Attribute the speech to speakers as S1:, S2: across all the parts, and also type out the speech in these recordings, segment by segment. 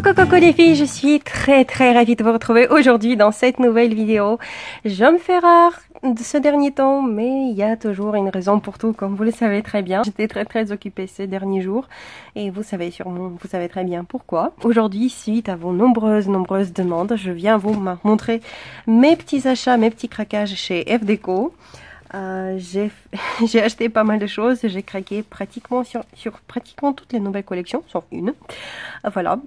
S1: Coucou les filles, je suis très ravie de vous retrouver aujourd'hui dans cette nouvelle vidéo. Je me fais rare de ce dernier temps, mais il y a toujours une raison pour tout, comme vous le savez très bien. J'étais très occupée ces derniers jours et vous savez très bien pourquoi. Aujourd'hui, suite à vos nombreuses demandes, je viens vous montrer mes petits achats, mes petits craquages chez FDeco. J'ai acheté pas mal de choses, j'ai craqué pratiquement sur pratiquement toutes les nouvelles collections, sauf une. Voilà.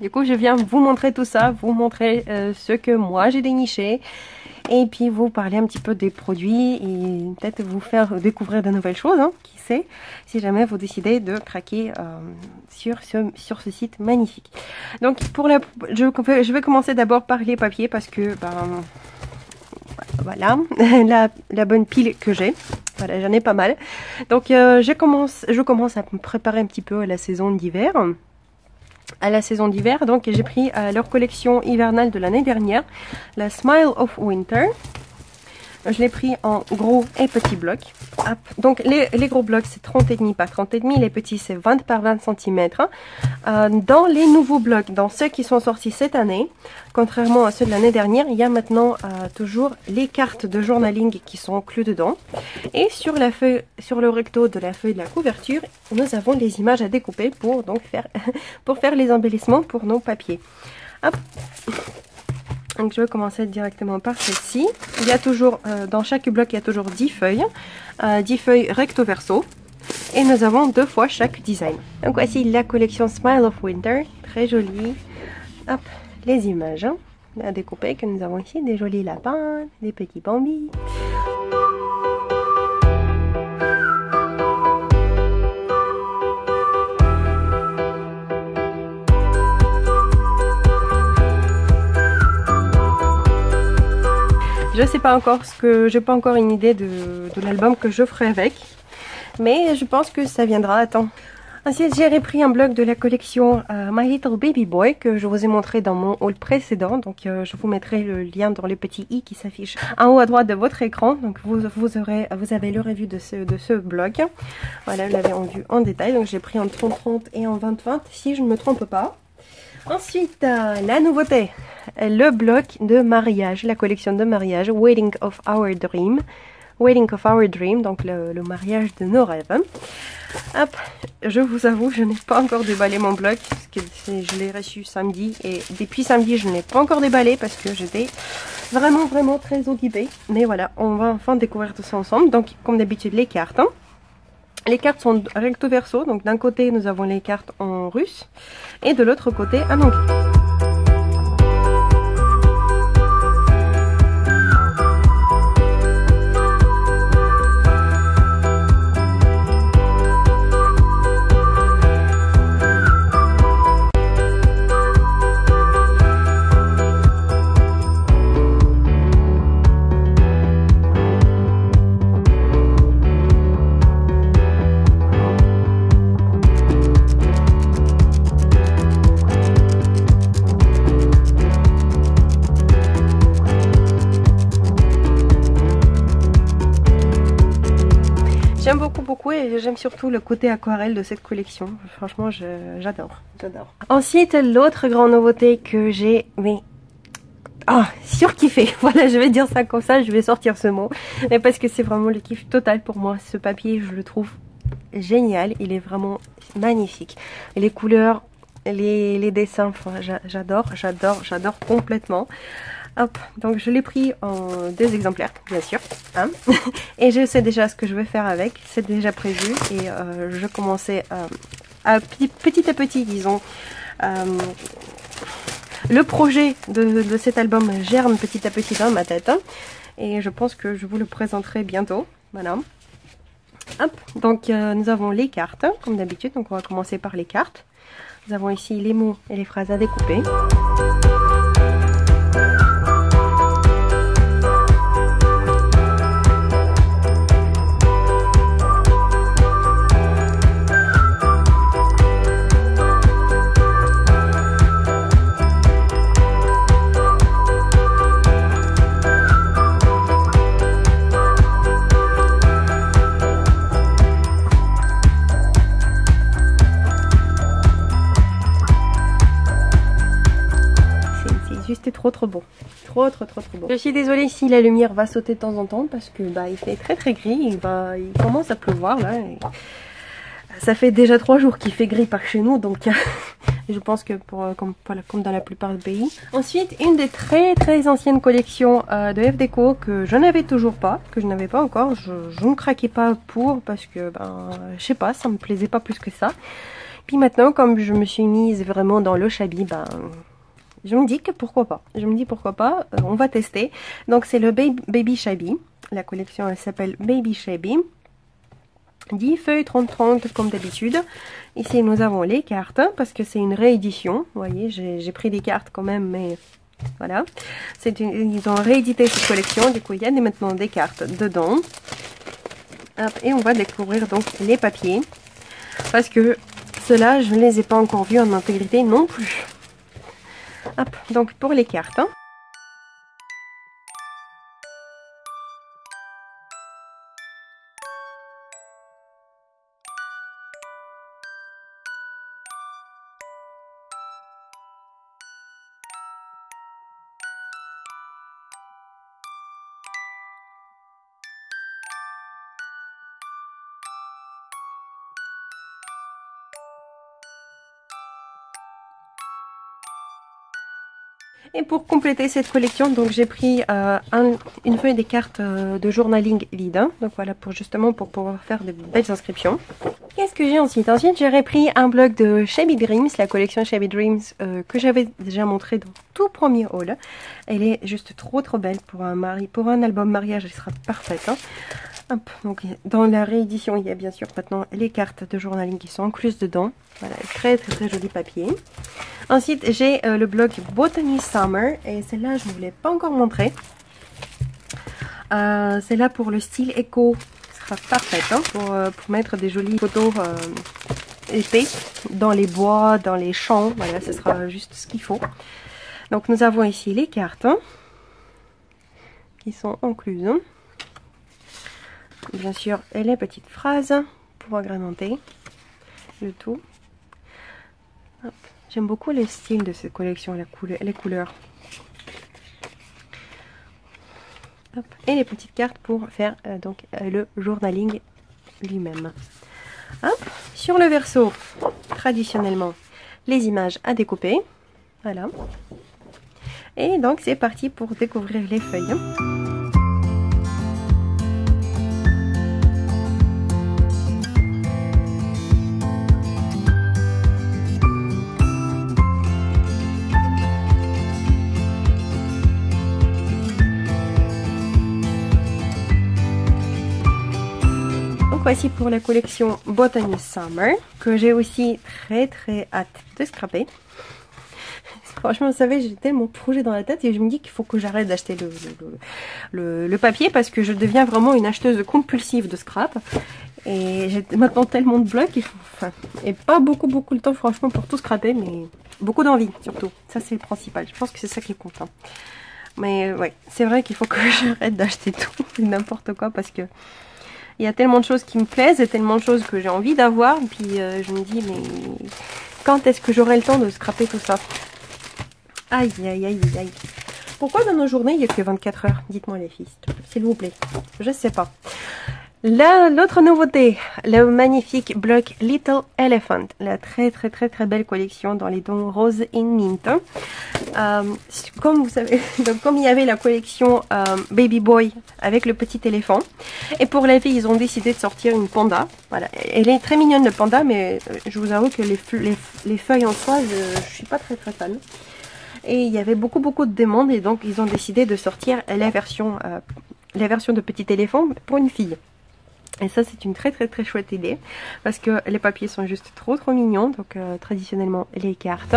S1: Du coup, je viens vous montrer tout ça, vous montrer ce que moi j'ai déniché, et puis vous parler un petit peu des produits et peut-être vous faire découvrir de nouvelles choses, hein, qui sait, si jamais vous décidez de craquer sur ce site magnifique. Donc je vais commencer d'abord par les papiers parce que voilà la bonne pile que j'ai. Voilà, j'en ai pas mal. Donc je commence à me préparer un petit peu à la saison d'hiver. Donc j'ai pris leur collection hivernale de l'année dernière, la Smile of Winter. Je l'ai pris en gros et petits blocs. Hop. Donc les gros blocs c'est 30,5 par 30,5, les petits c'est 20 par 20 cm. Dans les nouveaux blocs, dans ceux qui sont sortis cette année, contrairement à ceux de l'année dernière, il y a maintenant toujours les cartes de journaling qui sont inclus dedans. Et sur le recto de la feuille de la couverture, nous avons les images à découper pour faire les embellissements pour nos papiers. Hop. Donc je vais commencer directement par celle-ci. Il y a toujours, dans chaque bloc, il y a toujours 10 feuilles recto verso. Et nous avons 2 fois chaque design. Donc voici la collection Smile of Winter, très jolie. Hop, les images à découper que nous avons ici, des jolis lapins, des petits bambis. Je sais pas encore j'ai pas encore une idée de l'album que je ferai avec, mais je pense que ça viendra à temps. Ensuite, j'ai repris un bloc de la collection My Little Baby Boy que je vous ai montré dans mon haul précédent. Donc je vous mettrai le lien dans le petit i qui s'affiche en haut à droite de votre écran. Donc vous avez le revue de ce bloc. Voilà, vous l'avez vu en détail. Donc j'ai pris en 30-30 et en 20-20 si je ne me trompe pas. Ensuite, la nouveauté, le bloc de mariage, la collection de mariage, Wedding of Our Dream, donc le mariage de nos rêves. Hop, je vous avoue, je n'ai pas encore déballé mon bloc, parce que je l'ai reçu samedi, et depuis samedi, je ne l'ai pas encore déballé, parce que j'étais vraiment très occupée. Mais voilà, on va enfin découvrir tout ça ensemble. Donc, comme d'habitude, les cartes, hein. Les cartes sont recto verso, donc d'un côté nous avons les cartes en russe et de l'autre côté en anglais. J'aime beaucoup et j'aime surtout le côté aquarelle de cette collection. Franchement, j'adore. Ensuite, l'autre grande nouveauté que j'ai, surkiffé. Voilà, je vais dire ça comme ça, je vais sortir ce mot. Mais parce que c'est vraiment le kiff total pour moi. Ce papier, je le trouve génial. Il est vraiment magnifique. Et les couleurs, les dessins, enfin, j'adore complètement. Hop, donc je l'ai pris en 2 exemplaires, bien sûr, hein. Et je sais déjà ce que je vais faire avec, c'est déjà prévu, et je commençais petit à petit, disons, le projet de cet album germe petit à petit dans ma tête, hein, et je pense que je vous le présenterai bientôt, voilà. Hop, donc nous avons les cartes, comme d'habitude, donc on va commencer par les cartes. Nous avons ici les mots et les phrases à découper. c'était trop beau. Trop beau. Je suis désolée si la lumière va sauter de temps en temps parce que bah il fait très gris, il commence à pleuvoir là. Et ça fait déjà 3 jours qu'il fait gris par chez nous, donc je pense que comme dans la plupart des pays. Ensuite, une des très anciennes collections de F Déco que je n'avais toujours pas, que je n'avais pas encore. Je ne craquais pas pour parce que ben je sais pas, ça me plaisait pas plus que ça. Puis maintenant, comme je me suis mise vraiment dans le shabby, ben je me dis que pourquoi pas. Je me dis pourquoi pas, on va tester. Donc c'est le Baby Shabby. La collection elle s'appelle Baby Shabby. 10 feuilles 30-30 comme d'habitude. Ici nous avons les cartes parce que c'est une réédition. Vous voyez, j'ai pris des cartes quand même, mais voilà. Ils ont réédité cette collection, du coup il y a maintenant des cartes dedans. Hop, et on va découvrir donc les papiers. Parce que ceux-là, je ne les ai pas encore vus en intégrité non plus. Hop, donc pour les cartes. Et pour compléter cette collection, donc j'ai pris une feuille des cartes de journaling vide. Donc voilà, justement pour pouvoir faire de belles inscriptions. Qu'est-ce que j'ai ensuite? Ensuite, j'ai repris un bloc de Shabby Dreams, la collection Shabby Dreams que j'avais déjà montré dans le tout premier haul. Elle est juste trop belle pour un album mariage, elle sera parfaite. Hein. Hop, donc dans la réédition, il y a bien sûr maintenant les cartes de journaling qui sont incluses dedans. Voilà, très joli papier. Ensuite, j'ai le bloc Botany Summer et celle-là, je ne vous l'ai pas encore montré. Celle-là pour le style éco, sera parfaite hein, pour mettre des jolies photos épais dans les bois, dans les champs. Voilà, ce sera juste ce qu'il faut. Donc nous avons ici les cartes hein, qui sont incluses. Bien sûr, et les petites phrases pour agrémenter le tout. J'aime beaucoup le style de cette collection, les couleurs. Hop. Et les petites cartes pour faire le journaling lui-même. Sur le verso, traditionnellement, les images à découper. Voilà. Et donc c'est parti pour découvrir les feuilles. Voici pour la collection Botany Summer que j'ai aussi très hâte de scraper. Franchement, vous savez, j'ai tellement de projets dans la tête et je me dis qu'il faut que j'arrête d'acheter le papier parce que je deviens vraiment une acheteuse compulsive de scrap. Et j'ai maintenant tellement de blocs, et pas beaucoup le temps franchement pour tout scraper, mais beaucoup d'envie surtout. Ça c'est le principal, je pense que c'est ça qui compte. Hein. Mais ouais, c'est vrai qu'il faut que j'arrête d'acheter tout, n'importe quoi parce que il y a tellement de choses qui me plaisent et tellement de choses que j'ai envie d'avoir. Puis je me dis, mais quand est-ce que j'aurai le temps de scraper tout ça? Aïe. Pourquoi dans nos journées, il n'y a que 24 heures? Dites-moi les filles, s'il vous plaît. Je sais pas. L'autre nouveauté, le magnifique bloc Little Elephant. La très belle collection dans les tons rose et mint. Comme vous savez, donc comme il y avait la collection Baby Boy avec le petit éléphant. Et pour la fille, ils ont décidé de sortir une panda. Voilà, elle est très mignonne le panda, mais je vous avoue que les feuilles en soi, je suis pas très fan. Et il y avait beaucoup de demandes et donc ils ont décidé de sortir la version de petit éléphant pour une fille. Et ça c'est une très chouette idée parce que les papiers sont juste trop mignons. Donc traditionnellement les cartes.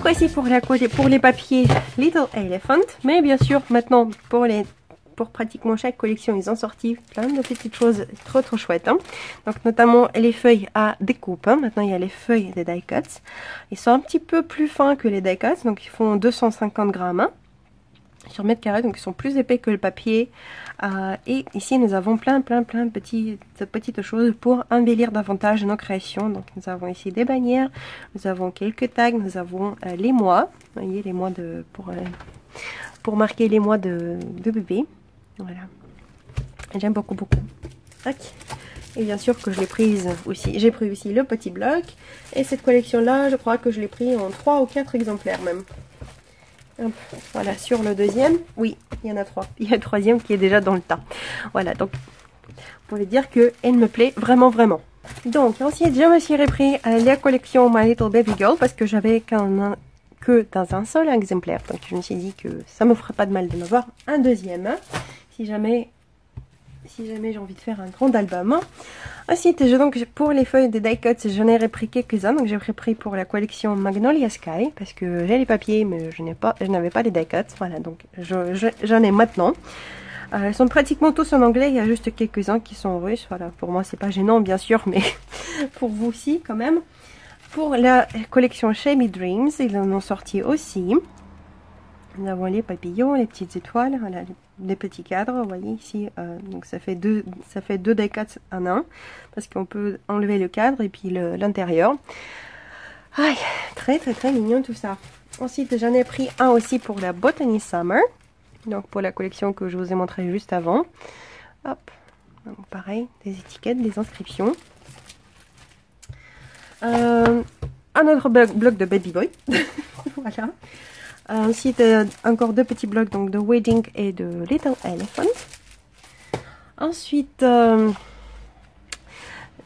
S1: Donc voici pour les papiers Little Elephant. Mais bien sûr, maintenant pour pratiquement chaque collection, ils ont sorti plein de petites choses trop chouettes. Hein. Donc notamment les feuilles à découpe. Hein. Maintenant, il y a les feuilles des die cuts. Ils sont un petit peu plus fins que les die cuts. Donc ils font 250 grammes hein, sur mètre carré. Donc ils sont plus épais que le papier. Et ici, nous avons plein de petites choses pour embellir davantage nos créations. Donc nous avons ici des bannières. Nous avons quelques tags. Nous avons les mois. Vous voyez, les mois pour marquer les mois de bébé. Voilà, j'aime beaucoup. Tac. Et bien sûr que je l'ai prise aussi. J'ai pris aussi le petit bloc. Et cette collection-là, je crois que je l'ai pris en 3 ou 4 exemplaires même. Hop. Voilà, sur le deuxième, oui, il y en a 3. Il y a le troisième qui est déjà dans le tas. Voilà, donc, vous pouvez dire qu'elle me plaît vraiment. Donc, ensuite, je me suis repris la collection My Little Baby Girl parce que j'avais que dans un seul exemplaire. Donc, je me suis dit que ça me ferait pas de mal de m'avoir un deuxième. Si jamais j'ai envie de faire un grand album. Ensuite, donc pour les feuilles de die cuts, j'en ai repris quelques-uns. Donc j'ai repris pour la collection Magnolia Sky parce que j'ai les papiers, mais je n'avais pas les die cuts. Voilà, donc j'en ai maintenant. Ils sont pratiquement tous en anglais. Il y a juste quelques-uns qui sont en russe. Voilà, pour moi c'est pas gênant bien sûr, mais pour vous aussi quand même. Pour la collection Shabby Dreams, ils en ont sorti aussi. Nous avons les papillons, les petites étoiles, voilà, les petits cadres, vous voyez ici, donc ça fait deux die cuts en un, parce qu'on peut enlever le cadre et puis l'intérieur. Aïe, très mignon tout ça. Ensuite, j'en ai pris un aussi pour la Botany Summer, donc pour la collection que je vous ai montré juste avant. Hop, donc pareil, des étiquettes, des inscriptions. Un autre bloc de Baby Boy, voilà. Ensuite, encore deux petits blocs donc de Wedding et de Little Elephant. Ensuite,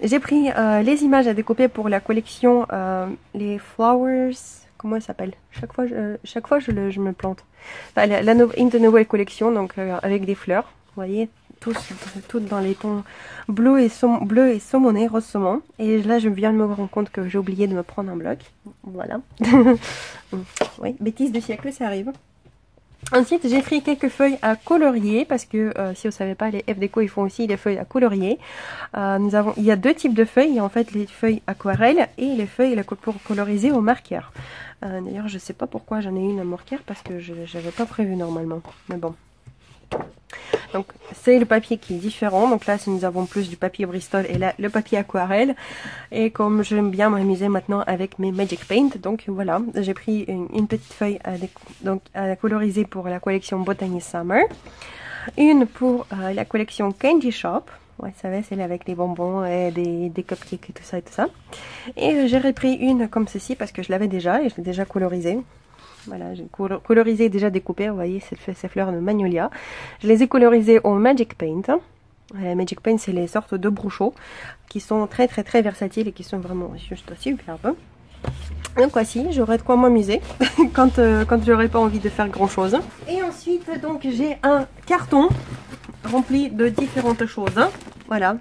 S1: j'ai pris les images à découper pour la collection les Flowers. Comment elle s'appelle? Chaque fois je me plante. Enfin, une de nouvelles collections donc avec des fleurs. Vous voyez, toutes dans les tons bleu et saumoné, rose saumon. Et là, je viens de me rendre compte que j'ai oublié de me prendre un bloc. Voilà. Oui, bêtise du siècle, ça arrive. Ensuite, j'ai pris quelques feuilles à colorier parce que si vous ne savez pas, les FDeco ils font aussi des feuilles à colorier. Il y a deux types de feuilles. Il y a en fait les feuilles aquarelles et les feuilles pour coloriser au marqueur. D'ailleurs, je ne sais pas pourquoi j'en ai une à marqueur parce que je n'avais pas prévu normalement. Mais bon. Donc c'est le papier qui est différent. Donc là nous avons plus du papier Bristol et là le papier aquarelle. Et comme j'aime bien m'amuser maintenant avec mes Magic Paint, donc voilà, j'ai pris une petite feuille à coloriser pour la collection Botany Summer. Une pour la collection Candy Shop. Ouais, ça va, c'est avec des bonbons et des cupcakes et tout ça. Et j'ai repris une comme ceci parce que je l'avais déjà et je l'ai déjà colorisée. Voilà, j'ai colorisé déjà découpé, vous voyez ces fleurs de magnolia. Je les ai colorisées au Magic Paint. La Magic Paint, c'est les sortes de brochaux qui sont très versatiles et qui sont vraiment juste superbes. Donc voici, j'aurai de quoi m'amuser quand j'aurai pas envie de faire grand chose. Et ensuite, donc j'ai un carton rempli de différentes choses. Voilà,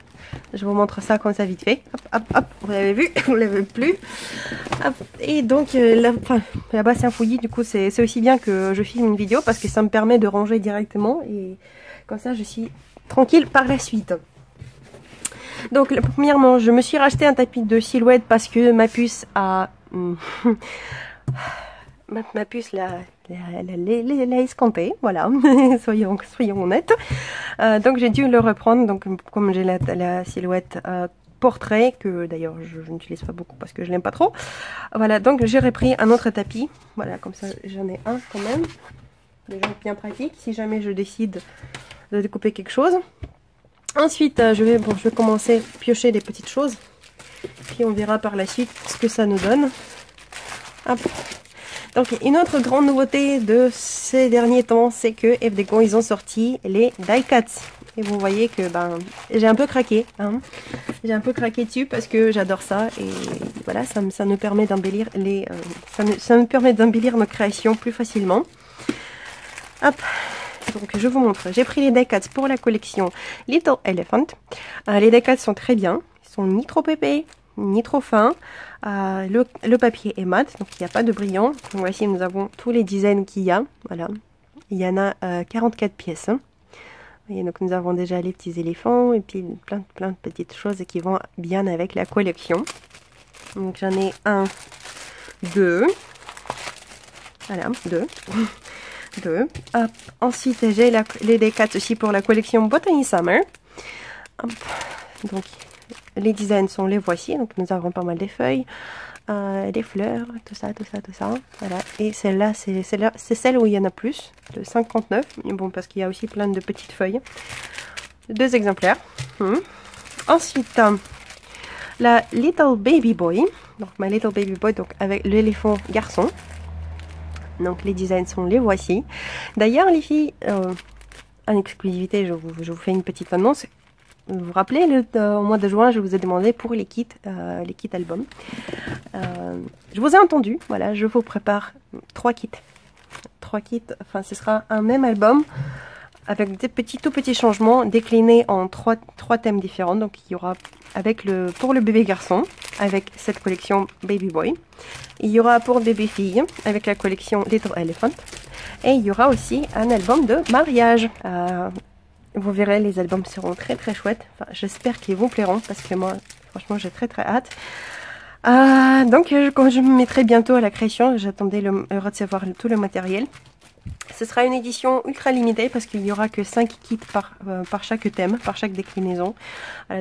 S1: je vous montre ça comme ça vite fait. Hop, vous l'avez vu, vous l'avez plus. Hop. Et donc là-bas c'est un fouillis, du coup c'est aussi bien que je filme une vidéo parce que ça me permet de ranger directement et comme ça je suis tranquille par la suite. Donc premièrement, je me suis racheté un tapis de silhouette parce que ma puce a... ma puce l'a escampé, voilà, soyons honnêtes. Donc j'ai dû le reprendre, donc comme j'ai la silhouette portrait, que d'ailleurs je n'utilise pas beaucoup parce que je l'aime pas trop. Voilà, donc j'ai repris un autre tapis, voilà, comme ça j'en ai un quand même, déjà bien pratique, si jamais je décide de découper quelque chose. Ensuite, je vais commencer à piocher des petites choses, puis on verra par la suite ce que ça nous donne. Hop. Donc une autre grande nouveauté de ces derniers temps, c'est que FDeco ils ont sorti les die cuts. Et vous voyez que j'ai un peu craqué, hein. J'ai un peu craqué dessus parce que j'adore ça et voilà, ça nous permet d'embellir ça nous permet d'embellir nos créations plus facilement. Hop. Donc je vous montre, j'ai pris les die cuts pour la collection Little Elephant. Les die cuts sont très bien, ils sont ni trop épais, ni trop fin. Le papier est mat, donc il n'y a pas de brillant. Donc voici, nous avons tous les dizaines qu'il y a. Voilà, il y en a 44 pièces. Hein. Et donc nous avons déjà les petits éléphants et puis plein de petites choses qui vont bien avec la collection. Donc j'en ai 1, 2. Voilà, 2. 2. Hop. Ensuite, j'ai les D4 aussi pour la collection Botany Summer. Hop. Donc, les designs sont les voici. Donc, nous avons pas mal des feuilles, des fleurs, tout ça. Voilà. Et celle-là, c'est celle où il y en a plus, de 59. Mais bon, parce qu'il y a aussi plein de petites feuilles. 2 exemplaires. Ensuite, la Little Baby Boy. Donc, ma Little Baby Boy, donc avec l'éléphant garçon. Donc les designs sont les voici. D'ailleurs les filles, en exclusivité, je vous fais une petite annonce. Vous vous rappelez, au mois de juin, je vous ai demandé pour les kits albums. Je vous ai entendu, voilà, je vous prépare 3 kits. 3 kits, enfin ce sera un même album avec des tout petits changements déclinés en 3 thèmes différents. Donc il y aura pour le bébé garçon avec cette collection Baby Boy. Il y aura pour bébé fille avec la collection Little Elephant. Et il y aura aussi un album de mariage. Vous verrez, les albums seront très chouettes. Enfin, j'espère qu'ils vous plairont parce que moi, franchement, j'ai très hâte. Donc, quand je me mettrai bientôt à la création, j'attendais de recevoir tout le matériel. Ce sera une édition ultra limitée parce qu'il n'y aura que 5 kits par chaque thème, par chaque déclinaison.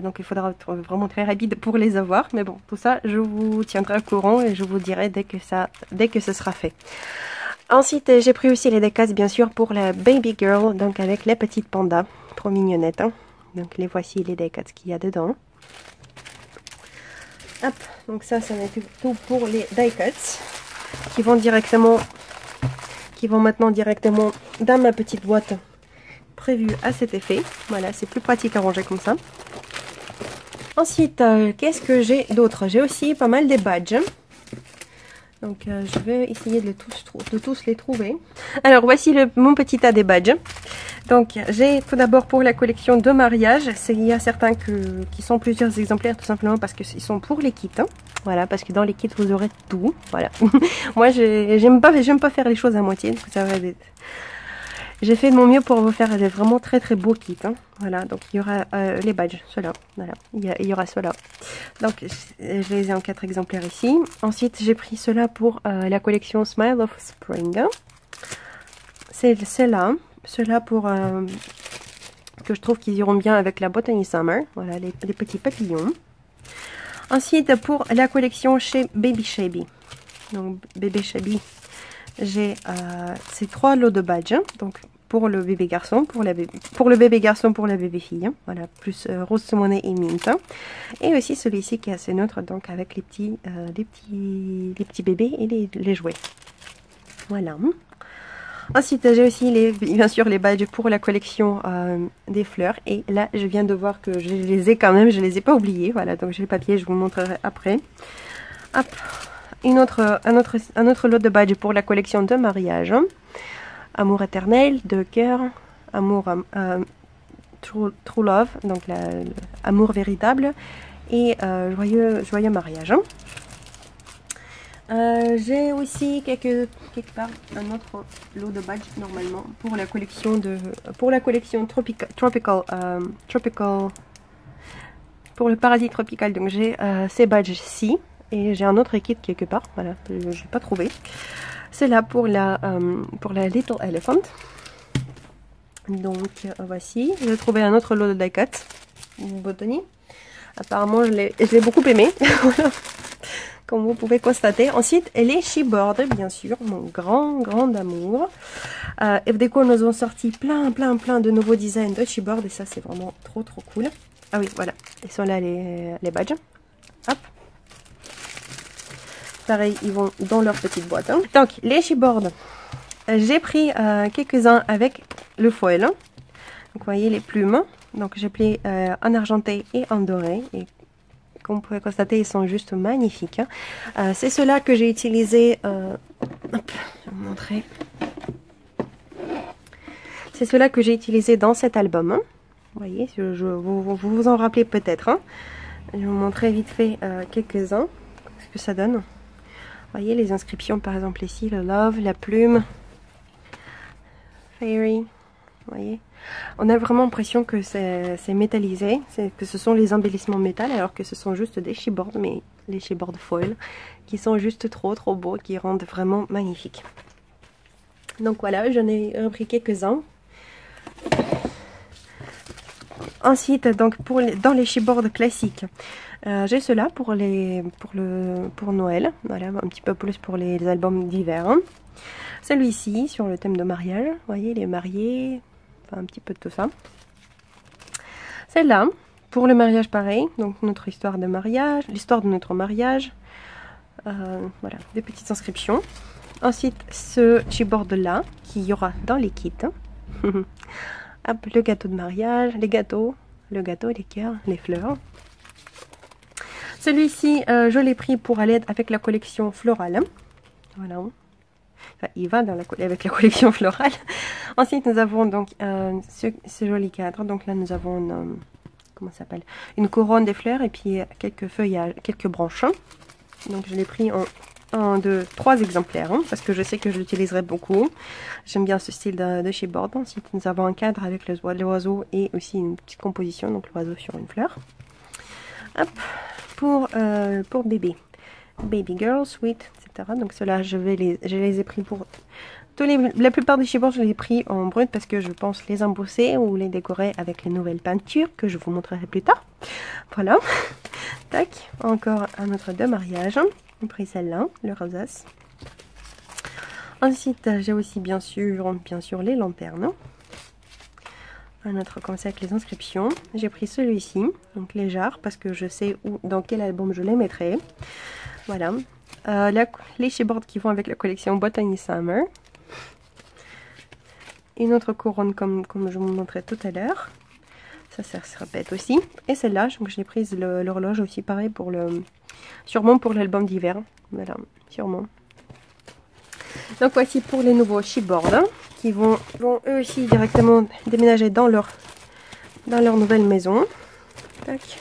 S1: Donc il faudra être vraiment très rapide pour les avoir. Mais bon, tout ça, je vous tiendrai au courant et je vous dirai dès que ce sera fait. Ensuite, j'ai pris aussi les D4 bien sûr pour la Baby Girl, donc avec les petites pandas, trop mignonnettes. Hein. Donc les voici les D4 qu'il y a dedans. Hop, donc ça va être tout pour les die-cuts qui vont maintenant directement dans ma petite boîte prévue à cet effet. Voilà, c'est plus pratique à ranger comme ça. Ensuite, qu'est-ce que j'ai d'autre? J'ai aussi pas mal des badges. Donc je vais essayer de tous les trouver. Alors voici mon petit tas des badges. Donc j'ai tout d'abord pour la collection de mariage, il y a certains qui sont plusieurs exemplaires tout simplement parce qu'ils sont pour les kits. Hein. Voilà, parce que dans les kits vous aurez tout. Voilà. Moi j'aime pas faire les choses à moitié. Donc ça va être... J'ai fait de mon mieux pour vous faire des vraiment très beaux kits. Hein. Voilà, donc il y aura les badges, ceux-là. Voilà, il y aura ceux-là. Donc je les ai en 4 exemplaires ici. Ensuite j'ai pris ceux-là pour la collection Smile of Spring. C'est ceux-là. Ceux-là pour que je trouve qu'ils iront bien avec la Botany Summer. Voilà, les petits papillons. Ensuite pour la collection chez Baby Shabby. Donc Baby Shabby, j'ai ces 3 lots de badges. Donc pour le bébé garçon, pour le bébé garçon, pour la bébé fille. Hein, voilà, plus rose monnaie et mint. Hein, et aussi celui-ci qui est assez neutre, donc avec les petits bébés et les jouets. Voilà. Ensuite, j'ai aussi bien sûr les badges pour la collection des fleurs. Et là, je viens de voir que je les ai quand même, je les ai pas oubliés. Voilà, donc j'ai le papier, je vous montrerai après. Hop, un autre lot de badges pour la collection de mariage. Hein. Amour éternel, de cœur, amour true love, donc amour véritable et joyeux mariage. Hein. J'ai aussi quelque part un autre lot de badges normalement pour la collection tropical pour le paradis tropical. Donc j'ai ces badges-ci et j'ai un autre kit quelque part. Voilà, je n'ai pas trouvé. C'est là pour la Little Elephant. Donc voici, j'ai trouvé un autre lot de die-cut Botany. Apparemment je l'ai beaucoup aimé. Comme vous pouvez constater. Ensuite, les She-Board, bien sûr, mon grand amour. FDeco nous ont sorti plein de nouveaux designs de She-Board et ça c'est vraiment trop cool. Ah oui, voilà, ils sont là les badges. Hop. Pareil, ils vont dans leur petite boîte. Hein. Donc, les She-Board, j'ai pris quelques-uns avec le foil. Donc, vous voyez les plumes. Donc, j'ai pris en argenté et en doré. Et comme vous pouvez constater, ils sont juste magnifiques. Hein. C'est ceux-là que j'ai utilisé. Hop, je vais vous montrer. C'est ceux-là que j'ai utilisé dans cet album. Hein. Vous voyez, vous vous en rappelez peut-être. Hein. Je vais vous montrer vite fait quelques-uns, ce que ça donne. Vous voyez les inscriptions par exemple ici, le love, la plume, fairy, vous voyez. On a vraiment l'impression que c'est métallisé, que ce sont les embellissements métal alors que ce sont juste des chipboards, mais les chipboards foil qui sont juste trop beaux, qui rendent vraiment magnifiques. Donc voilà, j'en ai repris quelques-uns. Ensuite, donc dans les chipboards classiques, j'ai cela pour Noël, voilà, un petit peu plus pour les albums d'hiver. Hein. Celui-ci sur le thème de mariage, vous voyez les mariés, enfin un petit peu de tout ça. Celle-là pour le mariage pareil, donc notre histoire de mariage, l'histoire de notre mariage, voilà, des petites inscriptions. Ensuite, ce chipboard là qui y aura dans les kits. Hop, le gâteau de mariage, les gâteaux, le gâteau, les cœurs, les fleurs. Celui-ci, je l'ai pris pour aller avec la collection florale. Voilà. Enfin, il va avec la collection florale. Ensuite, nous avons donc ce joli cadre. Donc là, nous avons comment ça s'appelle, une couronne des fleurs et puis quelques feuillages, quelques branches. Donc je l'ai pris en 1, 2, 3 exemplaires, hein, parce que je sais que je l'utiliserai beaucoup. J'aime bien ce style de chipboard. Ensuite, nous avons un cadre avec l'oiseau et aussi une petite composition, donc l'oiseau sur une fleur. Hop, pour bébé, baby girl, sweet, etc. Donc ceux-là, je les ai pris pour la plupart des chipboards, je les ai pris en brut parce que je pense les embosser ou les décorer avec les nouvelles peintures que je vous montrerai plus tard. Voilà. Tac, encore un autre de mariage. J'ai pris celle-là, le rosace. Ensuite, j'ai aussi bien sûr les lanternes. Un autre comme ça avec les inscriptions. J'ai pris celui-ci, donc les jarres, parce que je sais dans quel album je les mettrai. Voilà. Les chipboards qui vont avec la collection Botany Summer. Une autre couronne comme je vous montrais tout à l'heure. Ça se répète aussi. Et celle-là, je l'ai prise l'horloge aussi, pareil, sûrement pour l'album d'hiver. Voilà, sûrement. Donc voici pour les nouveaux chipboards hein, qui vont eux aussi directement déménager dans leur nouvelle maison. Tac.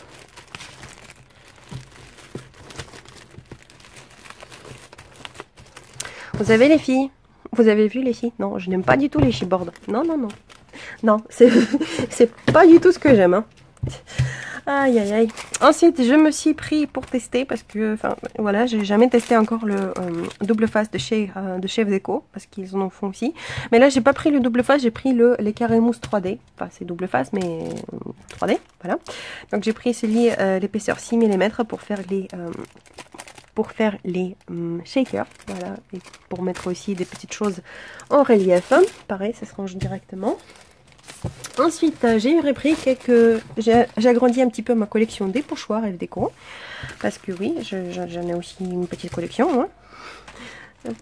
S1: Vous savez les filles, vous avez vu les filles? Non, je n'aime pas du tout les chipboards. Non, non, non. Non, c'est pas du tout ce que j'aime. Hein. Aïe, aïe, aïe. Ensuite, je me suis pris pour tester parce que, enfin, voilà, j'ai jamais testé encore le double face de Chef Déco parce qu'ils en font aussi. Mais là, j'ai pas pris le double face, j'ai pris les carrés mousse 3D. Enfin, c'est double face, mais 3D, voilà. Donc, j'ai pris celui l'épaisseur 6 mm pour faire les shakers, voilà, et pour mettre aussi des petites choses en relief. Pareil, ça se range directement. Ensuite, j'ai repris j'ai agrandi un petit peu ma collection des pochoirs et déco. Parce que oui, j'en ai aussi une petite collection. Hein.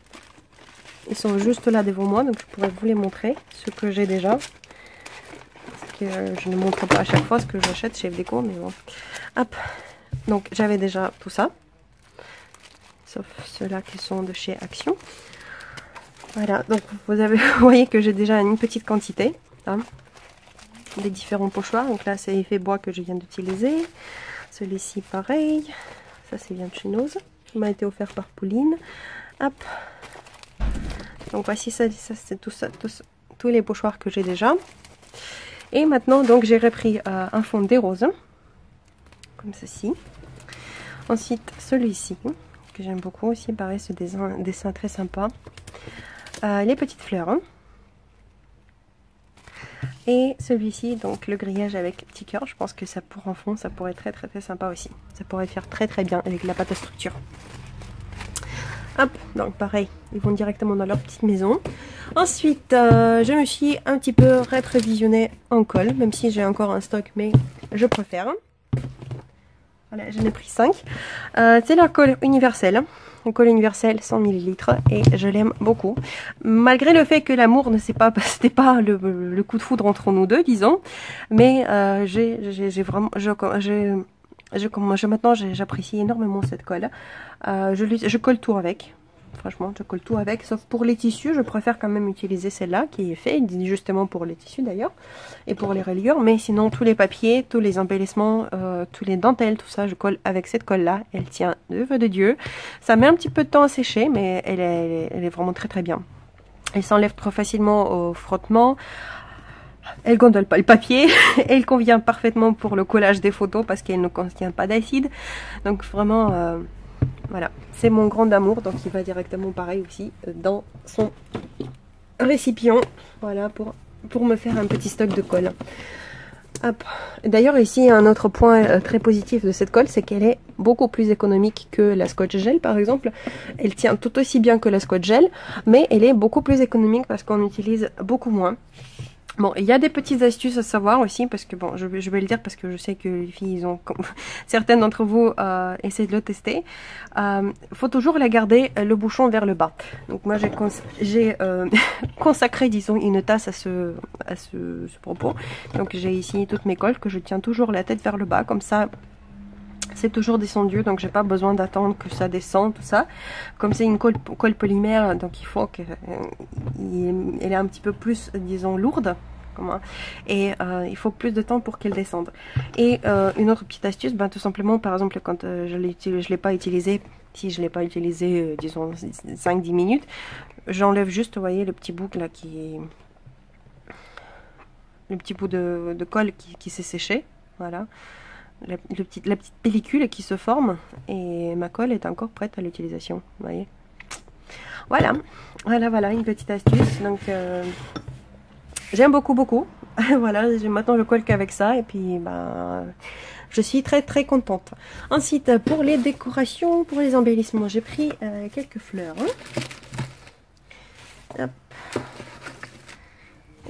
S1: Ils sont juste là devant moi, donc je pourrais vous les montrer, ce que j'ai déjà. Parce que je ne montre pas à chaque fois ce que j'achète chez Déco, mais bon. Hop, donc j'avais déjà tout ça. Sauf ceux-là qui sont de chez Action. Voilà, donc vous voyez que j'ai déjà une petite quantité. Hein. Des différents pochoirs. Donc là, c'est effet bois que je viens d'utiliser. Celui-ci, pareil. Ça, c'est bien de chez Nose. Il m'a été offert par Pauline. Hop. Donc voici ça c'est tous les pochoirs que j'ai déjà. Et maintenant, donc, j'ai repris un fond des roses. Comme ceci. Ensuite, celui-ci, que j'aime beaucoup aussi. Pareil, ce dessin très sympa. Les petites fleurs. Hein. Et celui-ci, donc le grillage avec petit cœur, je pense que ça en fond, ça pourrait être très sympa aussi. Ça pourrait faire très bien avec la pâte à structure. Hop, donc pareil, ils vont directement dans leur petite maison. Ensuite, je me suis un petit peu rétrévisionnée en colle, même si j'ai encore un stock, mais je préfère. Voilà, j'en ai pris 5. C'est la colle universelle. Une colle universelle 100 ml et je l'aime beaucoup. Malgré le fait que l'amour c'était pas le coup de foudre entre nous deux, disons. Mais maintenant j'apprécie énormément cette colle. Je colle tout avec. Franchement, je colle tout avec, sauf pour les tissus, je préfère quand même utiliser celle-là, qui est faite justement pour les tissus d'ailleurs, et pour les reliures. Mais sinon, tous les papiers, tous les embellissements, tous les dentelles, tout ça, je colle avec cette colle-là. Elle tient de feu de Dieu. Ça met un petit peu de temps à sécher, mais elle est vraiment très très bien. Elle s'enlève trop facilement au frottement. Elle gondole pas le papier. Elle convient parfaitement pour le collage des photos parce qu'elle ne contient pas d'acide. Donc vraiment... voilà, c'est mon grand amour, donc il va directement pareil aussi dans son récipient, voilà, pour me faire un petit stock de colle. D'ailleurs ici, un autre point très positif de cette colle, c'est qu'elle est beaucoup plus économique que la Scotch Gel par exemple. Elle tient tout aussi bien que la Scotch Gel, mais elle est beaucoup plus économique parce qu'on utilise beaucoup moins. Bon, il y a des petites astuces à savoir aussi, parce que bon, je vais le dire parce que je sais que les filles, ils ont, certaines d'entre vous essaient de le tester. Faut toujours la garder le bouchon vers le bas. Donc moi j'ai consacré, disons, une tasse à ce propos. Donc j'ai ici toutes mes colles que je tiens toujours la tête vers le bas, comme ça. C'est toujours descendu, donc j'ai pas besoin d'attendre que ça descende, tout ça. Comme c'est une colle polymère, donc il faut qu'elle est un petit peu plus, disons, lourde. Et il faut plus de temps pour qu'elle descende. Et une autre petite astuce, ben, tout simplement, par exemple, quand je l'ai pas utilisé, si je l'ai pas utilisé, disons, 5-10 minutes, j'enlève juste, vous voyez, le petit bout là le petit bout de colle qui s'est séché, voilà. La petite pellicule qui se forme et ma colle est encore prête à l'utilisation, vous voyez. Voilà une petite astuce. Donc j'aime beaucoup. Voilà, maintenant je colle qu'avec ça et puis bah je suis très contente. Ensuite, pour les décorations, pour les embellissements, j'ai pris quelques fleurs. Hop.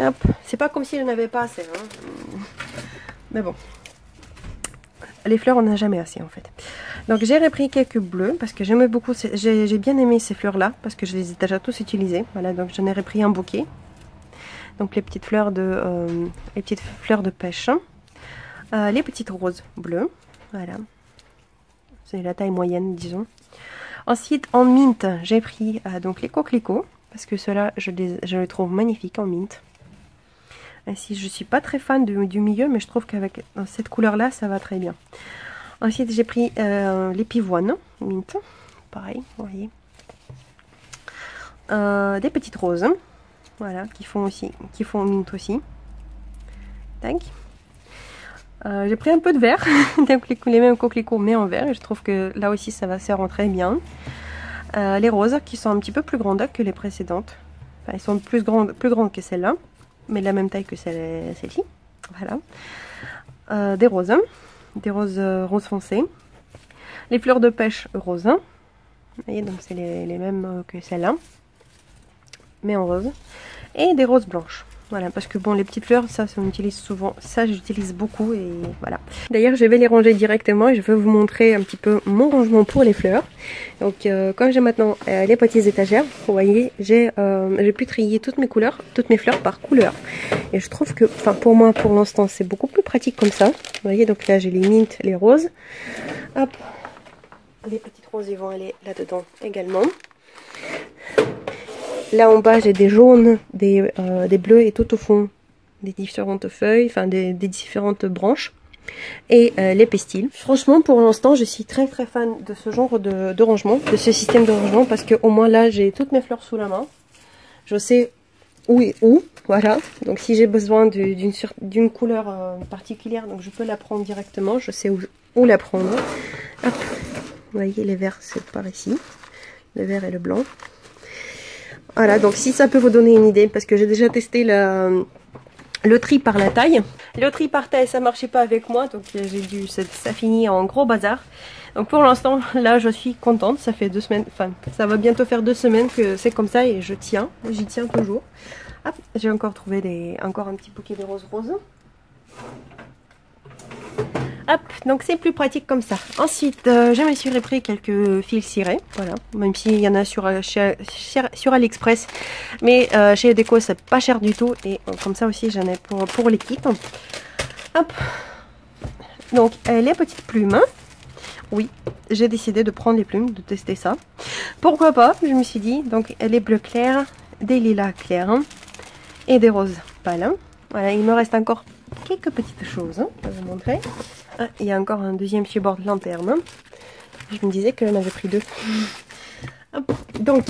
S1: Hop. C'est pas comme si je n'avais pas assez, hein. Mais bon. Les fleurs, on n'a jamais assez en fait. Donc j'ai repris quelques bleus parce que j'aimais beaucoup, j'ai bien aimé ces fleurs là parce que je les ai déjà tous utilisées. Voilà, donc j'en ai repris un bouquet. Donc les petites fleurs de pêche, les petites roses bleues, voilà. C'est la taille moyenne, disons. Ensuite en mint, j'ai pris donc les coquelicots parce que ceux-là je les trouve magnifiques en mint. Ainsi, je suis pas très fan du milieu, mais je trouve qu'avec cette couleur-là, ça va très bien. Ensuite, j'ai pris les pivoines, mint, pareil, vous voyez. Des petites roses, voilà, qui font mint aussi. Tac. J'ai pris un peu de vert, donc les mêmes coquelicots, mais en vert, et je trouve que là aussi, ça rend très bien. Les roses, qui sont un petit peu plus grandes que les précédentes. Enfin, elles sont plus grandes que celles-là, mais de la même taille que celle-ci. Voilà. Des roses rose foncé. Les fleurs de pêche roses. Vous voyez, donc c'est les mêmes que celles-là, mais en rose. Et des roses blanches. Voilà, parce que bon, les petites fleurs, ça on utilise souvent, ça j'utilise beaucoup et voilà. D'ailleurs, je vais les ranger directement et je vais vous montrer un petit peu mon rangement pour les fleurs. Donc, comme j'ai maintenant les petites étagères, vous voyez, j'ai pu trier toutes mes fleurs par couleur. Et je trouve que, enfin pour moi, pour l'instant, c'est beaucoup plus pratique comme ça. Vous voyez, donc là j'ai les mint, les roses. Hop, les petites roses, ils vont aller là-dedans également. Là en bas j'ai des jaunes, des bleus et tout au fond des différentes feuilles, enfin des différentes branches et les pestils. Franchement pour l'instant je suis très fan de ce genre de rangement, de ce système de rangement parce que au moins là j'ai toutes mes fleurs sous la main. Je sais où est où, voilà. Donc si j'ai besoin d'une couleur particulière, donc je peux la prendre directement, je sais où la prendre. Hop. Vous voyez les verts c'est par ici, le vert et le blanc. Voilà, donc si ça peut vous donner une idée, parce que j'ai déjà testé le tri par la taille. Le tri par taille, ça marchait pas avec moi, donc ça finit en gros bazar. Donc pour l'instant, là, je suis contente. Ça fait 2 semaines, enfin, ça va bientôt faire 2 semaines que c'est comme ça et j'y tiens toujours. Hop, j'ai encore trouvé encore un petit bouquet de roses. Hop, donc c'est plus pratique comme ça. Ensuite, je me suis repris quelques fils cirés, voilà, même s'il y en a sur AliExpress, mais chez Déco c'est pas cher du tout et comme ça aussi j'en ai pour les kits. Hop, donc les petites plumes. Oui, j'ai décidé de prendre les plumes, de tester ça. pourquoi pas, je me suis dit. Donc les bleus clairs, des lilas clairs et des roses pâles. Voilà, il me reste encore quelques petites choses, je vais vous montrer. Ah, il y a encore un deuxième support de lanterne. Je me disais que j'en avais pris deux. Hop. Donc,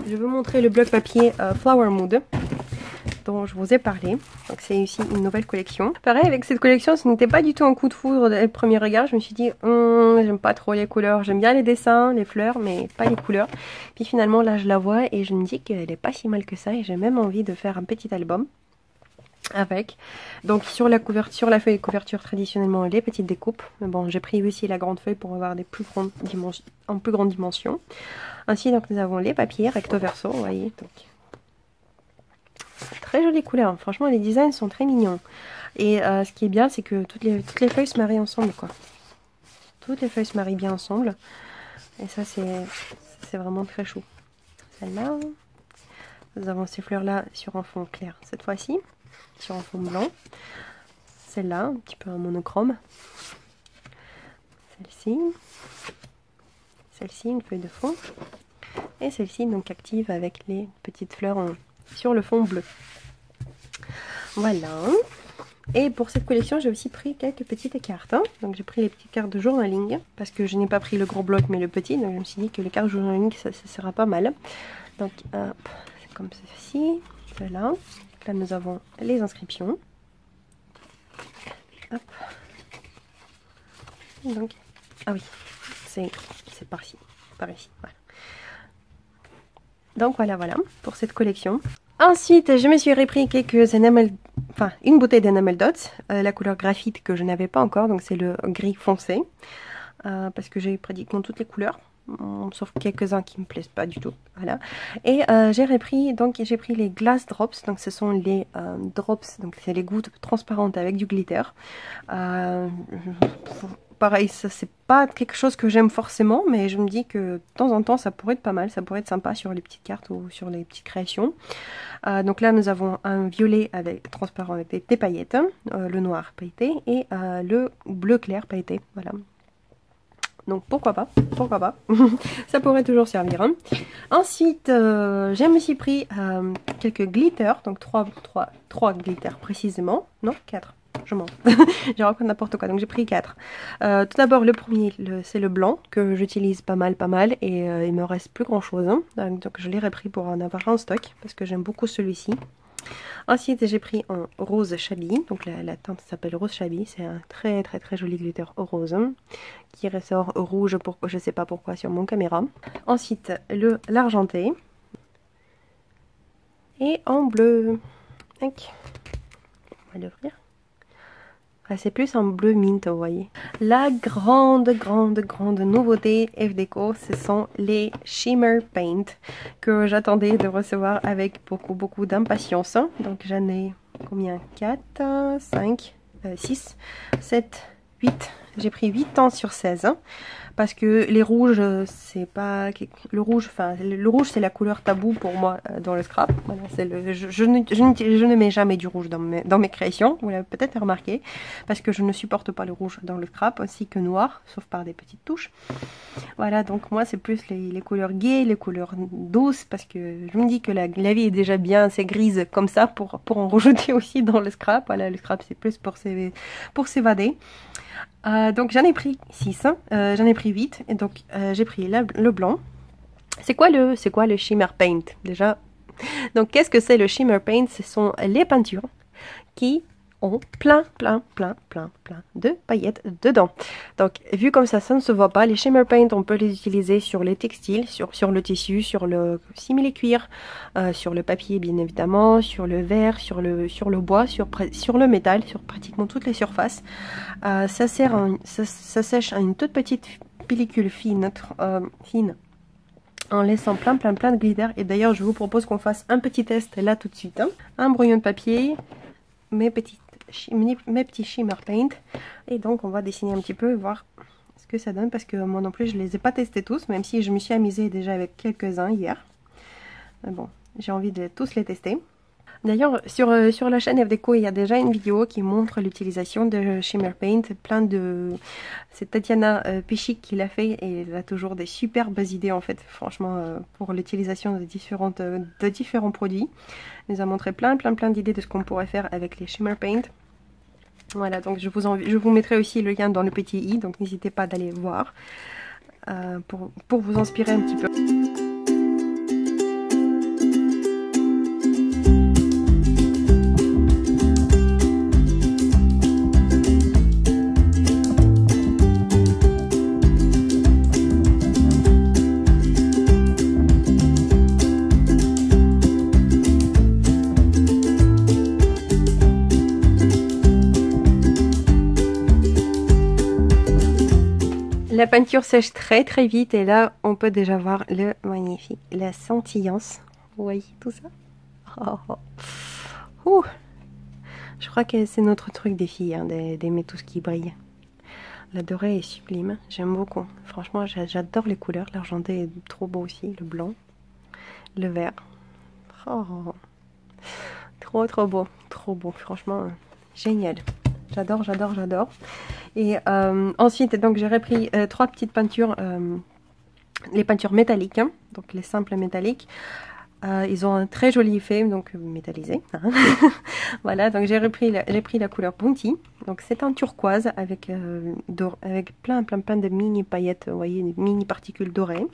S1: je vais vous montrer le bloc papier Flower Mood dont je vous ai parlé. Donc c'est ici une nouvelle collection. Pareil, avec cette collection, ce n'était pas du tout un coup de foudre dès le premier regard. Je me suis dit, j'aime pas trop les couleurs. J'aime bien les dessins, les fleurs, mais pas les couleurs. Puis finalement, là, je la vois et je me dis qu'elle est pas si mal que ça. Et j'ai même envie de faire un petit album avec. Donc sur la couverture, la feuille de couverture, traditionnellement, les petites découpes. Mais bon, j'ai pris aussi la grande feuille pour avoir des plus grandes dimensions, en plus grande dimension. Ainsi, donc, nous avons les papiers recto verso, vous voyez. Donc, très jolie couleur, franchement les designs sont très mignons. Et ce qui est bien, c'est que toutes les feuilles se marient ensemble, quoi. Toutes les feuilles se marient bien ensemble. Et ça c'est vraiment très chou. Celle-là, nous avons ces fleurs-là sur un fond clair cette fois-ci, sur un fond blanc. Celle-là, un petit peu en monochrome. Celle-ci. Celle-ci, une feuille de fond. Et celle-ci, donc active avec les petites fleurs sur le fond bleu. Voilà. Et pour cette collection, j'ai aussi pris quelques petites cartes. Donc j'ai pris les petites cartes de journaling parce que je n'ai pas pris le gros bloc mais le petit. Donc je me suis dit que les cartes journaling, ça sera pas mal. Donc hop, c'est comme ceci. Voilà. Là nous avons les inscriptions. Hop. Donc, ah oui, c'est par ici. Par ici. Voilà. Donc voilà pour cette collection. Ensuite, je me suis repris quelques enamel, enfin une bouteille d'enamel dots, la couleur graphite que je n'avais pas encore, donc c'est le gris foncé, parce que j'ai pratiquement toutes les couleurs, sauf quelques-uns qui me plaisent pas du tout. Voilà. Et j'ai pris les glass drops, donc ce sont les drops, donc c'est les gouttes transparentes avec du glitter. Pareil, ça c'est pas quelque chose que j'aime forcément, mais je me dis que de temps en temps ça pourrait être pas mal, ça pourrait être sympa sur les petites cartes ou sur les petites créations. Donc là nous avons un violet avec transparent avec des paillettes, le noir pailleté et le bleu clair pailleté, voilà. Donc pourquoi pas, ça pourrait toujours servir. Ensuite, je me suis pris quelques glitters, donc 3 glitters précisément, non 4. Je mens, j'ai raconté n'importe quoi, donc j'ai pris 4. Tout d'abord le premier, c'est le blanc que j'utilise pas mal et il me reste plus grand chose, donc je l'ai repris pour en avoir en stock parce que j'aime beaucoup celui-ci. Ensuite j'ai pris un rose shabby, donc la teinte s'appelle rose shabby, c'est un très joli glitter au rose qui ressort rouge, je sais pas pourquoi sur mon caméra. Ensuite l'argenté et en bleu. Donc, on va l'ouvrir. C'est plus en bleu mint, vous voyez. La grande nouveauté FDeco, ce sont les Shimmer Paint que j'attendais de recevoir avec beaucoup d'impatience. Donc j'en ai combien? 4, 5, 6, 7, 8. J'ai pris 8 ans sur 16. Parce que les rouges, c'est pas... Le rouge, c'est la couleur tabou pour moi dans le scrap. Voilà, je ne mets jamais du rouge dans mes créations, vous l'avez peut-être remarqué. Parce que je ne supporte pas le rouge dans le scrap, ainsi que noir, sauf par des petites touches. Voilà, donc moi c'est plus les couleurs gaies, les couleurs douces, parce que je me dis que la vie est déjà bien assez grise comme ça pour en rajouter aussi dans le scrap. Voilà, le scrap c'est plus pour s'évader. Donc j'en ai pris 6, j'en ai pris 8, et donc j'ai pris le blanc. C'est quoi le Shimmer Paint déjà? Donc qu'est-ce que c'est le Shimmer Paint? Ce sont les peintures qui ont plein de paillettes dedans. Donc vu comme ça ne se voit pas, les Shimmer Paint on peut les utiliser sur les textiles, sur le tissu, sur le simili-cuir, sur le papier bien évidemment, sur le verre, sur le bois, sur le métal, sur pratiquement toutes les surfaces. Ça sèche à une toute petite pellicule fine, en laissant plein de glitter. Et d'ailleurs je vous propose qu'on fasse un petit test là tout de suite. Un brouillon de papier, mes petits Shimmer Paint, et donc on va dessiner un petit peu et voir ce que ça donne, parce que moi non plus je les ai pas testés tous, même si je me suis amusée déjà avec quelques-uns hier. Mais bon, j'ai envie de tous les tester. D'ailleurs, sur la chaîne FDeco, il y a déjà une vidéo qui montre l'utilisation de Shimmer Paint. C'est Tatiana Péchic qui l'a fait et elle a toujours des superbes idées en fait, franchement, pour l'utilisation de différents produits. Elle nous a montré plein d'idées de ce qu'on pourrait faire avec les Shimmer Paint. Voilà, donc je vous mettrai aussi le lien dans le petit i, donc n'hésitez pas d'aller voir pour vous inspirer un petit peu. La peinture sèche très vite et là on peut déjà voir le magnifique, la scintillance. Vous voyez tout ça? Je crois que c'est notre truc des filles, hein, d'aimer tout ce qui brille. La dorée est sublime, j'aime beaucoup. Franchement j'adore les couleurs, l'argenté est trop beau aussi, le blanc, le vert. Trop beau, franchement génial. J'adore. Et ensuite, donc j'ai repris 3 petites peintures, les peintures métalliques, hein, donc les simples métalliques. Ils ont un très joli effet, donc métallisé. Hein. Voilà, donc j'ai pris la couleur Bounty. Donc c'est un turquoise avec plein de mini paillettes, vous voyez, des mini particules dorées.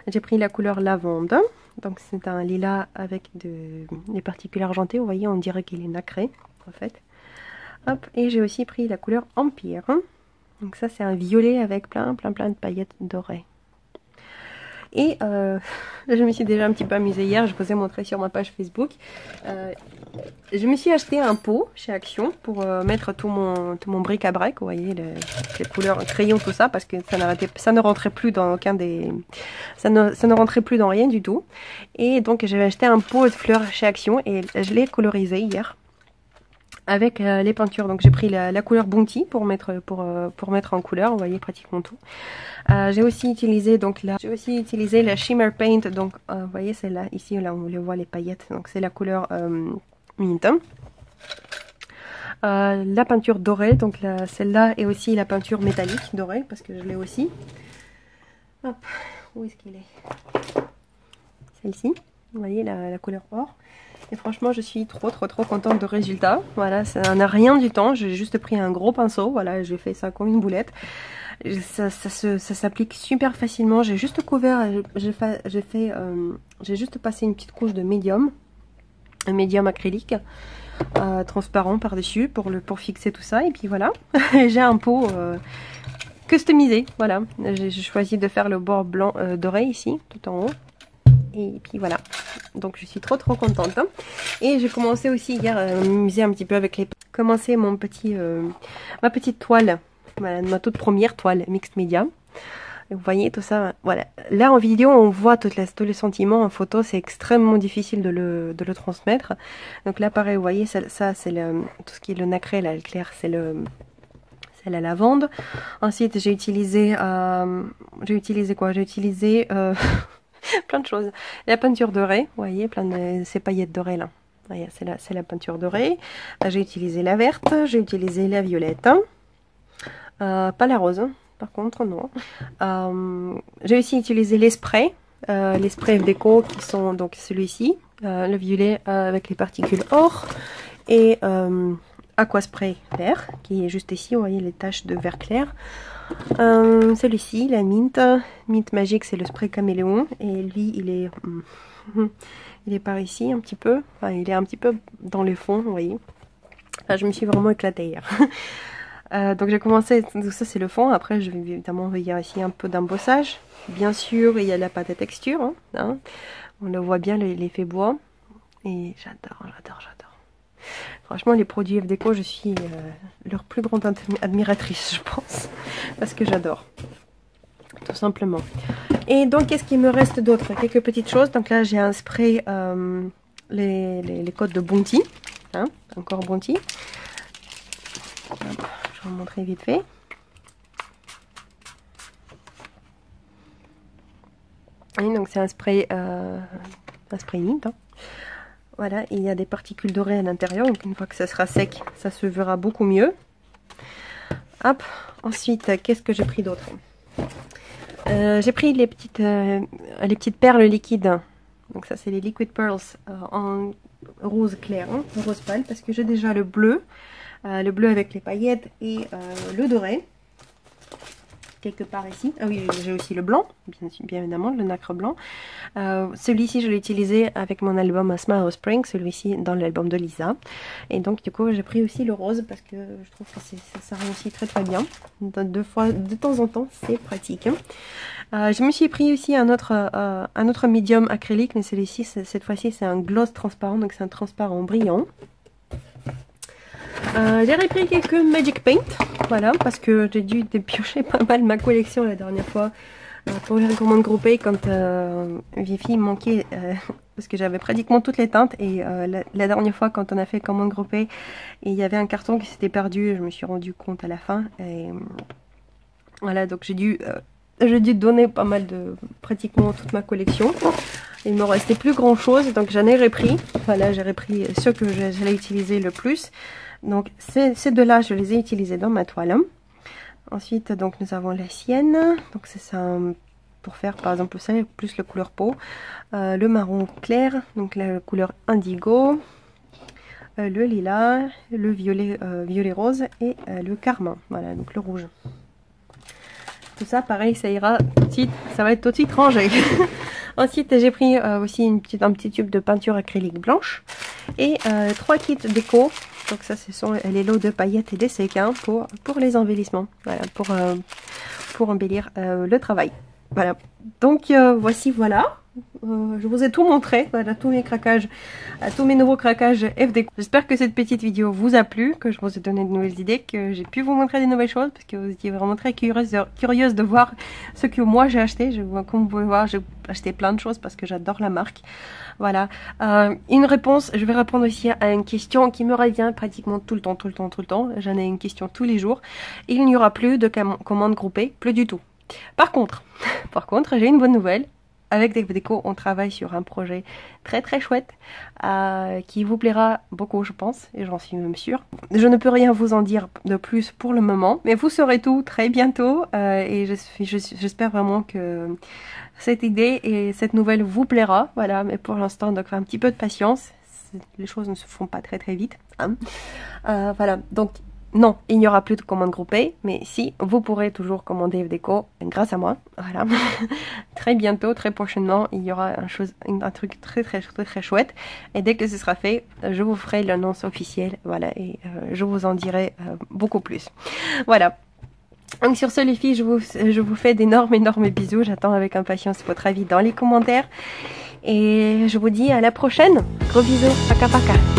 S1: J'ai pris la couleur lavande. Donc c'est un lilas avec des particules argentées, vous voyez, on dirait qu'il est nacré en fait. Hop, et j'ai aussi pris la couleur Empire. Donc ça c'est un violet avec plein de paillettes dorées. Et je me suis déjà un petit peu amusée hier, je vous ai montré sur ma page Facebook. Je me suis acheté un pot chez Action pour mettre tout mon bric-à-brac, vous voyez, les couleurs, crayons, tout ça, parce que ça ne rentrait plus dans aucun des... Ça ne rentrait plus dans rien du tout. Et donc j'avais acheté un pot de fleurs chez Action et je l'ai colorisé hier avec les peintures. Donc j'ai pris la couleur Bounty pour mettre en couleur, vous voyez pratiquement tout. J'ai aussi utilisé la Shimmer Paint, donc vous voyez celle-là, ici là on les voit les paillettes, donc c'est la couleur Mint. La peinture dorée, donc celle-là est aussi la peinture métallique dorée, parce que je l'ai aussi. Hop, où est-ce qu'elle est? Celle-ci, vous voyez la couleur or. Et franchement, je suis trop contente de résultat. Voilà, ça n'a rien du temps. J'ai juste pris un gros pinceau. Voilà, j'ai fait ça comme une boulette. Ça s'applique super facilement. J'ai juste couvert, j'ai juste passé une petite couche de médium, un médium acrylique transparent par-dessus pour fixer tout ça. Et puis voilà, j'ai un pot customisé. Voilà, j'ai choisi de faire le bord blanc doré ici, tout en haut. Et puis voilà, donc je suis trop contente. Hein. Et j'ai commencé aussi hier à m'amuser un petit peu avec ma petite toile, voilà, ma toute première toile mixed media. Et vous voyez tout ça, voilà. Là en vidéo on voit tous les sentiments, en photo c'est extrêmement difficile de le transmettre. Donc là pareil, vous voyez, ça c'est tout ce qui est le nacré, là, le clair, c'est la lavande. Ensuite j'ai utilisé quoi? J'ai utilisé plein de choses. La peinture dorée, vous voyez, plein de ces paillettes dorées là. Voyez, c'est la peinture dorée. J'ai utilisé la verte, j'ai utilisé la violette. Pas la rose, par contre, non. J'ai aussi utilisé les sprays FDeco qui sont donc celui-ci, le violet avec les particules or, et Aquaspray vert qui est juste ici, vous voyez les taches de vert clair. Celui-ci, la Mint Magique, c'est le spray caméléon et lui il est par ici un petit peu, enfin, il est un petit peu dans le fond, vous voyez. Enfin, je me suis vraiment éclatée hier. Donc j'ai commencé, tout ça c'est le fond, après je vais évidemment il y a ici un peu d'embossage, bien sûr il y a la pâte à texture, hein. On le voit bien l'effet bois, et j'adore. Franchement les produits FDeco je suis leur plus grande admiratrice je pense, parce que j'adore, tout simplement. Et donc qu'est-ce qu'il me reste d'autre? Quelques petites choses, donc là j'ai un spray, les codes de Bounty, hein, encore Bounty. Hop, je vais vous montrer vite fait. Et donc c'est un spray mint, hein. Voilà, il y a des particules dorées à l'intérieur, donc une fois que ça sera sec, ça se verra beaucoup mieux. Hop, ensuite, qu'est-ce que j'ai pris d'autre? J'ai pris les petites perles liquides. Donc ça, c'est les Liquid Pearls en rose clair, hein, rose pâle, parce que j'ai déjà le bleu avec les paillettes et le doré. Quelque part ici. Ah oui, j'ai aussi le blanc, bien évidemment, le nacre blanc. Celui-ci, je l'ai utilisé avec mon album Smile Spring, celui-ci dans l'album de Lisa. Et donc, du coup, j'ai pris aussi le rose parce que je trouve que ça réussit très très bien. De temps en temps, c'est pratique. Je me suis pris aussi un autre médium acrylique, mais celui-ci, cette fois-ci, c'est un gloss transparent, donc c'est un transparent brillant. J'ai repris quelques Magic Paint, voilà, parce que j'ai dû dépiocher pas mal ma collection la dernière fois pour les commandes groupées quand Vivi manquait, parce que j'avais pratiquement toutes les teintes et la dernière fois quand on a fait commande groupée, il y avait un carton qui s'était perdu, je me suis rendu compte à la fin et voilà, donc j'ai dû donner pas mal pratiquement toute ma collection. Il me restait plus grand chose, donc j'en ai repris, voilà, j'ai repris ceux que j'allais utiliser le plus. Donc ces deux-là, je les ai utilisés dans ma toile. Ensuite, donc nous avons la sienne. Donc c'est ça pour faire par exemple ça plus le couleur peau. Le marron clair, donc la couleur indigo. Le lilas, le violet rose et le carmin. Voilà, donc le rouge. Tout ça, pareil, ça ira tout de suite. Ça va être tout de suite rangé. Ensuite, j'ai pris aussi un petit tube de peinture acrylique blanche et 3 kits déco. Donc ça, ce sont les lots de paillettes et des séquins pour les embellissements. Voilà, pour embellir le travail. Voilà. Donc voici, voilà. Je vous ai tout montré, voilà, tous mes craquages, tous mes nouveaux craquages FD. J'espère que cette petite vidéo vous a plu, que je vous ai donné de nouvelles idées, que j'ai pu vous montrer des nouvelles choses, parce que vous étiez vraiment très curieuse de voir ce que moi j'ai acheté. Comme vous pouvez voir, j'ai acheté plein de choses parce que j'adore la marque. Voilà. Une réponse, je vais répondre aussi à une question qui me revient pratiquement tout le temps. J'en ai une question tous les jours. Il n'y aura plus de commandes groupées, plus du tout. Par contre, j'ai une bonne nouvelle. Avec DevDeco, on travaille sur un projet très très chouette qui vous plaira beaucoup, je pense, et j'en suis même sûre. Je ne peux rien vous en dire de plus pour le moment, mais vous saurez tout très bientôt et j'espère vraiment que cette idée et cette nouvelle vous plaira. Voilà, mais pour l'instant, donc un petit peu de patience. Les choses ne se font pas très très vite. Hein. Voilà, donc non, il n'y aura plus de commandes groupées, mais si, vous pourrez toujours commander FDeco grâce à moi. Voilà. Très bientôt, très prochainement, il y aura un truc très chouette. Et dès que ce sera fait, je vous ferai l'annonce officielle. Voilà, et je vous en dirai beaucoup plus. Voilà. Donc sur ce les filles, je vous fais d'énormes bisous. J'attends avec impatience votre avis dans les commentaires. Et je vous dis à la prochaine. Gros bisous. Paka paka.